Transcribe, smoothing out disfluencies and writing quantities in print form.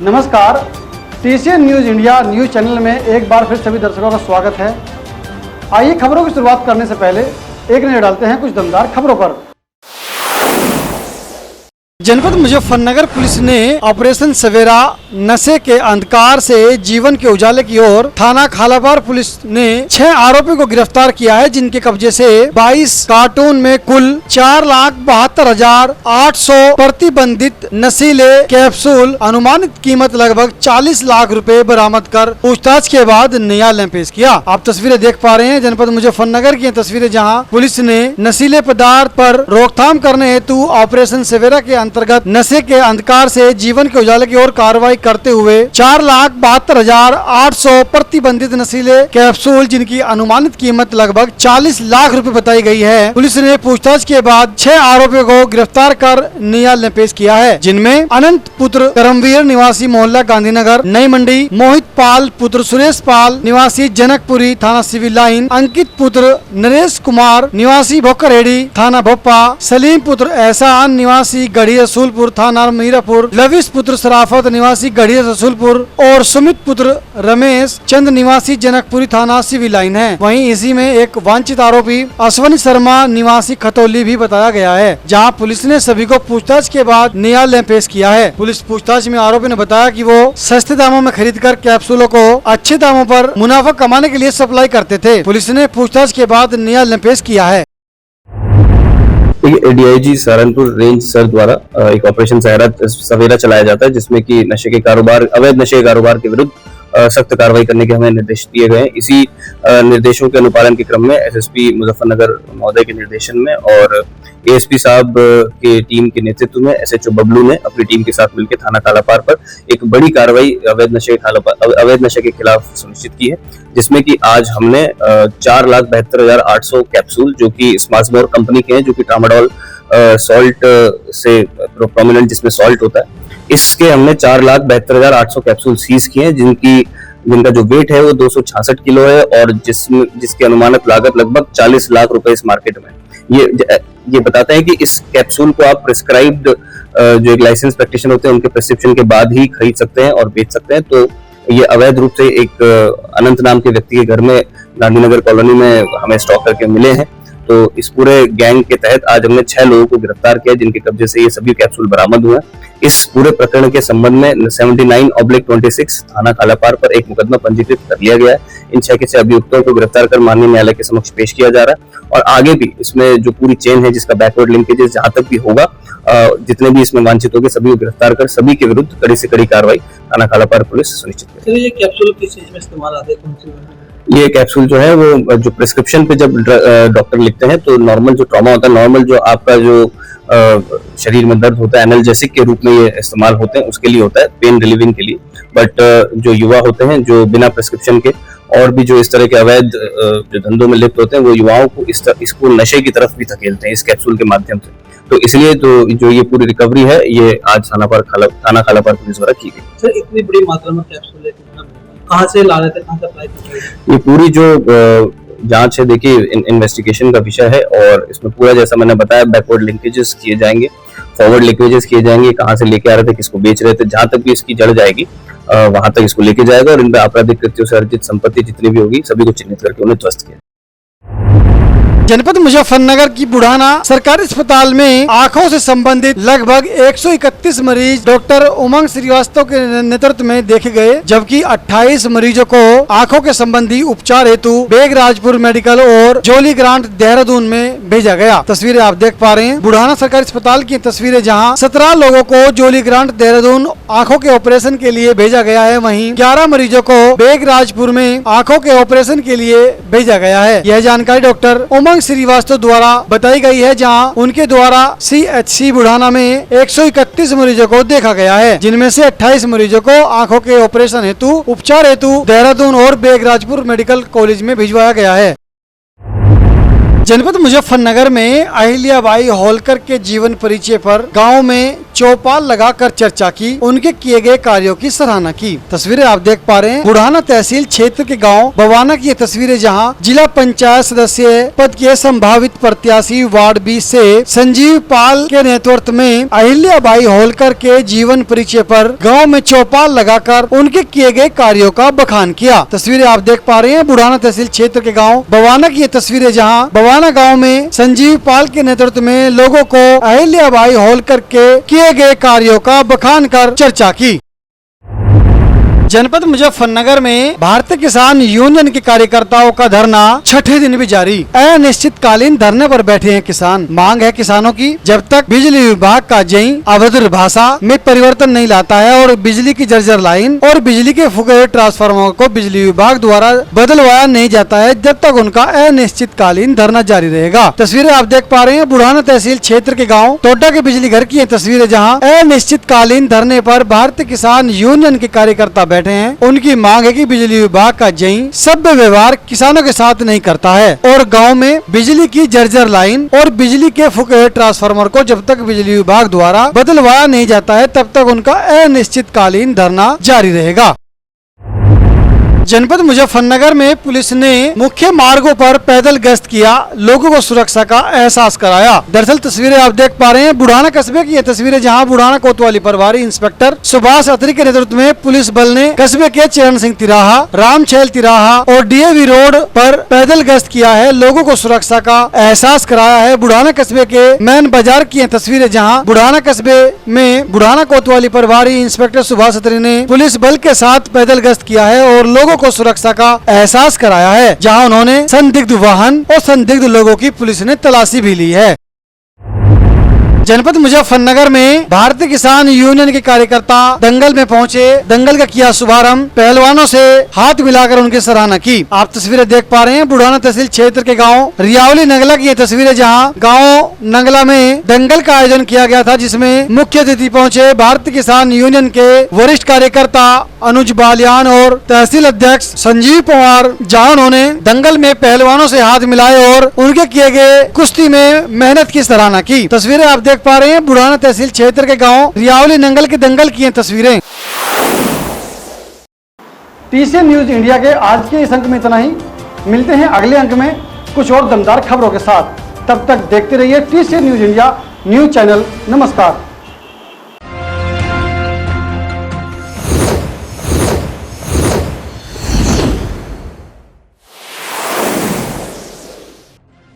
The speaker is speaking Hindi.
नमस्कार, TCN news India news channel में एक बार फिर सभी दर्शकों का स्वागत है। आइए खबरों की शुरुआत करने से पहले एक नज़र डालते हैं कुछ दमदार खबरों पर। जनपद मुजफ्फरनगर पुलिस ने ऑपरेशन सवेरा नशे के अंधकार से जीवन के उजाले की ओर थाना खालापार पुलिस ने 6 आरोपियों को गिरफ्तार किया है, जिनके कब्जे से 22 कार्टून में कुल 4,72,800 प्रतिबंधित नशीले कैप्सूल अनुमानित कीमत लगभग 40 लाख रुपए बरामद कर पूछताछ के बाद न्यायालय में पेश किया। आप तस्वीरें देख पा रहे हैं जनपद मुजफ्फरनगर की तस्वीरें, जहाँ पुलिस ने नशीले पदार्थ पर रोकथाम करने हेतु ऑपरेशन सवेरा के अंतर्गत नशे के अंधकार से जीवन के उजाले की ओर कार्रवाई करते हुए 4,72,800 प्रतिबंधित नशीले कैप्सूल, जिनकी अनुमानित कीमत लगभग 40 लाख रुपए बताई गई है, पुलिस ने पूछताछ के बाद 6 आरोपियों को गिरफ्तार कर न्यायालय में पेश किया है, जिनमें अनंत पुत्र करमवीर निवासी मोहल्ला गांधीनगर नई मंडी, मोहित पाल पुत्र सुरेश पाल निवासी जनकपुरी थाना सिविल लाइन, अंकित पुत्र नरेश कुमार निवासी भोकरहेड़ी थाना भोपा, सलीम पुत्र एहसान निवासी गढ़ी रसूलपुर थाना मीरापुर, लविश पुत्र सराफत निवासी गढ़ी रसूलपुर और सुमित पुत्र रमेश चंद निवासी जनकपुरी थाना सिविल लाइन है। वहीं इसी में एक वांछित आरोपी अश्वनी शर्मा निवासी खतौली भी बताया गया है, जहां पुलिस ने सभी को पूछताछ के बाद न्यायालय में पेश किया है। पुलिस पूछताछ में आरोपी ने बताया कि वो सस्ते दामों में खरीदकर कैप्सूलों को अच्छे दामों पर मुनाफा कमाने के लिए सप्लाई करते थे। पुलिस ने पूछताछ के बाद न्यायालय में पेश किया है। DIG सहारनपुर रेंज सर द्वारा एक ऑपरेशन सवेरा चलाया जाता है, जिसमें कि नशे के कारोबार, अवैध नशे के कारोबार के विरुद्ध सख्त कार्रवाई करने के हमें निर्देश दिए गए हैं। इसी निर्देशों के अनुपालन के क्रम में SSP मुजफ्फरनगर महोदय के निर्देशन में और ASP साहब के टीम के नेतृत्व में SHO बबलू ने अपनी टीम के साथ मिलकर थाना खालापार पर एक बड़ी कार्रवाई अवैध नशे के खिलाफ सुनिश्चित की है, जिसमें कि आज हमने 4,72,800 कैप्सूल, जो कि स्मार्टमोर कंपनी के हैं, जो कि ट्रामाडोल सॉल्ट से प्रोमिनेंट जिसमें सॉल्ट होता है, इसके हमने 4,72,800 कैप्सूल सीज किए हैं, जिनका जो वेट है वो 266 किलो है और जिसकी अनुमानित लागत लगभग 40 लाख रुपए इस मार्केट में। ये बताते हैं कि इस कैप्सूल को आप प्रिस्क्राइब्ड जो एक लाइसेंस प्रैक्टिशनर होते हैं उनके प्रिस्क्रिप्शन के बाद ही खरीद सकते हैं और बेच सकते हैं। तो ये अवैध रूप से एक अनंत नाम के व्यक्ति के घर में गांधीनगर कॉलोनी में हमें स्टॉक करके मिले हैं। तो इस पूरे गैंग के तहत आज हमने 6 लोगों को गिरफ्तार किया, जिनके कब्जे से ये सभी कैप्सूल बरामद हुए। इस पूरे प्रकरण के संबंध में 79/26 थाना खालापार पर एक मुकदमा पंजीकृत कर लिया गया है। इन 6 के 6 अभियुक्तों को गिरफ्तार कर माननीय न्यायालय के समक्ष पेश किया जा रहा है और आगे भी इसमें जो पूरी चेन है, जिसका बैकवर्ड लिंकेज जहां तक भी होगा, जितने भी इसमें वांछित होंगे सभी को गिरफ्तार कर सभी के विरुद्ध कड़ी से कड़ी कार्रवाई थाना खालापार पुलिस सुनिश्चित करेगी। ये कैप्सूल किस चीज में इस्तेमाल आते हैं? ये कैप्सूल जो है वो जो प्रिस्क्रिप्शन पे जब डॉक्टर लिखते हैं तो नॉर्मल जो ट्रॉमा होता है, नॉर्मल जो आपका जो शरीर में दर्द होता है, एनाल्जेसिक के रूप में ये इस्तेमाल होते हैं, उसके लिए होता है, पेन रिलीविंग के लिए। बट जो युवा होते हैं जो बिना प्रिस्क्रिप्शन के और भी जो इस तरह के अवैध जो धंधों में लिप्त होते हैं, वो युवाओं को इसको नशे की तरफ भी धकेलते हैं इस कैप्सूल के माध्यम से। तो इसलिए तो जो ये पूरी रिकवरी है ये आज थाना खालापार पुलिस द्वारा की गई। सर, इतनी बड़ी मात्रा में कैप्सूल है, कहाँ से ला रहे थे, कहाँ से अप्लाई कर रहे थे? ये पूरी जो जांच है, देखिए इन्वेस्टिगेशन का विषय है और इसमें पूरा जैसा मैंने बताया बैकवर्ड लिंकेजेस किए जाएंगे, फॉरवर्ड लिंकेजेस किए जाएंगे, कहाँ से लेके आ रहे थे, किसको बेच रहे थे, जहां तक भी इसकी जड़ जाएगी वहां तक इसको लेके जाएगा और इन पे आपराधिक कृत्यों से अर्जित संपत्ति जितनी भी होगी सभी को चिन्हित करके उन्हें ध्वस्त किया। जनपद मुजफ्फरनगर की बुढ़ाना सरकारी अस्पताल में आंखों से संबंधित लगभग 131 मरीज डॉक्टर उमंग श्रीवास्तव के नेतृत्व में देखे गए, जबकि 28 मरीजों को आंखों के संबंधी उपचार हेतु बेगराजपुर मेडिकल और जोली ग्रांट देहरादून में भेजा गया। तस्वीरें आप देख पा रहे हैं बुढ़ाना सरकारी अस्पताल की तस्वीरें, जहां 17 लोगों को जोली ग्रांट देहरादून आंखों के ऑपरेशन के लिए भेजा गया है, वहीं 11 मरीजों को बेगराजपुर में आंखों के ऑपरेशन के लिए भेजा गया है। यह जानकारी डॉक्टर उमंग श्रीवास्तव द्वारा बताई गई है, जहां उनके द्वारा CHC बुढ़ाना में 131 मरीजों को देखा गया है, जिनमें से 28 मरीजों को आंखों के ऑपरेशन हेतु उपचार हेतु देहरादून और बेगराजपुर मेडिकल कॉलेज में भिजवाया गया है। जनपद मुजफ्फरनगर में अहिल्याबाई होलकर के जीवन परिचय पर गांव में चौपाल लगाकर चर्चा की, उनके किए गए कार्यों की सराहना की। तस्वीरें आप देख पा रहे हैं बुढ़ाना तहसील क्षेत्र के गांव बवाना की ये तस्वीरें, जहां जिला पंचायत सदस्य पद के संभावित प्रत्याशी वार्ड 20 से संजीव पाल के नेतृत्व में अहिल्याबाई होलकर के जीवन परिचय पर गांव में चौपाल लगाकर उनके किए गए कार्यों का बखान किया। तस्वीरें आप देख पा रहे हैं बुढ़ाना तहसील क्षेत्र के गांव बवाना की ये तस्वीरें, जहां बवाना गांव में संजीव पाल के नेतृत्व में लोगों को अहिल्याबाई होलकर के किए गए कार्यों का बखान कर चर्चा की। जनपद मुजफ्फरनगर में भारतीय किसान यूनियन के कार्यकर्ताओं का धरना छठे दिन भी जारी। अनिश्चितकालीन धरने पर बैठे हैं किसान। मांग है किसानों की, जब तक बिजली विभाग का जई अभद्र भाषा में परिवर्तन नहीं लाता है और बिजली की जर्जर लाइन और बिजली के फुके ट्रांसफार्मर को बिजली विभाग द्वारा बदलवाया नहीं जाता है, जब तक उनका अनिश्चितकालीन धरना जारी रहेगा। तस्वीरें आप देख पा रहे हैं बुढ़ाना तहसील क्षेत्र के गाँव टोटा के बिजली घर की तस्वीरें, जहाँ अनिश्चितकालीन धरने पर भारतीय किसान यूनियन के कार्यकर्ता बैठे हैं। उनकी मांग है कि बिजली विभाग का जई सभ्य व्यवहार किसानों के साथ नहीं करता है और गांव में बिजली की जर्जर लाइन और बिजली के फुके ट्रांसफार्मर को जब तक बिजली विभाग द्वारा बदलवाया नहीं जाता है, तब तक उनका अनिश्चितकालीन धरना जारी रहेगा। जनपद मुजफ्फरनगर में पुलिस ने मुख्य मार्गों पर पैदल गश्त किया, लोगों को सुरक्षा का एहसास कराया। दरअसल तस्वीरें आप देख पा रहे हैं बुढ़ाना कस्बे की ये तस्वीरें, जहां बुढ़ाना कोतवाली प्रभारी इंस्पेक्टर सुभाष अत्री के नेतृत्व में पुलिस बल ने कस्बे के चरण सिंह तिराहा, रामछैल तिराहा और डीएवी रोड पर पैदल गश्त किया है, लोगों को सुरक्षा का एहसास कराया है। बुढ़ाना कस्बे के मेन बाजार की तस्वीरें, जहाँ बुढ़ाना कस्बे में बुढ़ाना कोतवाली प्रभारी इंस्पेक्टर सुभाष अत्री ने पुलिस बल के साथ पैदल गश्त किया है और लोगों को सुरक्षा का एहसास कराया है, जहां उन्होंने संदिग्ध वाहन और संदिग्ध लोगों की पुलिस ने तलाशी भी ली है। जनपद मुजफ्फरनगर में भारतीय किसान यूनियन के कार्यकर्ता दंगल में पहुंचे, दंगल का किया शुभारंभ, पहलवानों से हाथ मिलाकर उनकी सराहना की। आप तस्वीरें देख पा रहे हैं बुढ़ाना तहसील क्षेत्र के गांव रियावली नंगला की ये तस्वीरें, जहां गांव नंगला में दंगल का आयोजन किया गया था, जिसमें मुख्य अतिथि पहुंचे भारतीय किसान यूनियन के वरिष्ठ कार्यकर्ता अनुज बालियान और तहसील अध्यक्ष संजीव पवार, जहां उन्होंने दंगल में पहलवानों से हाथ मिलाए और उनके किए गए कुश्ती में मेहनत की सराहना की। तस्वीरें आप देख पा रहे हैं बुढ़ाना तहसील क्षेत्र के गांव रियावली नंगल के दंगल की तस्वीरें। टीसीएन न्यूज इंडिया के आज के इस अंक में इतना ही। मिलते हैं अगले अंक में कुछ और दमदार खबरों के साथ। तब तक देखते रहिए TCN news India news channel. नमस्कार।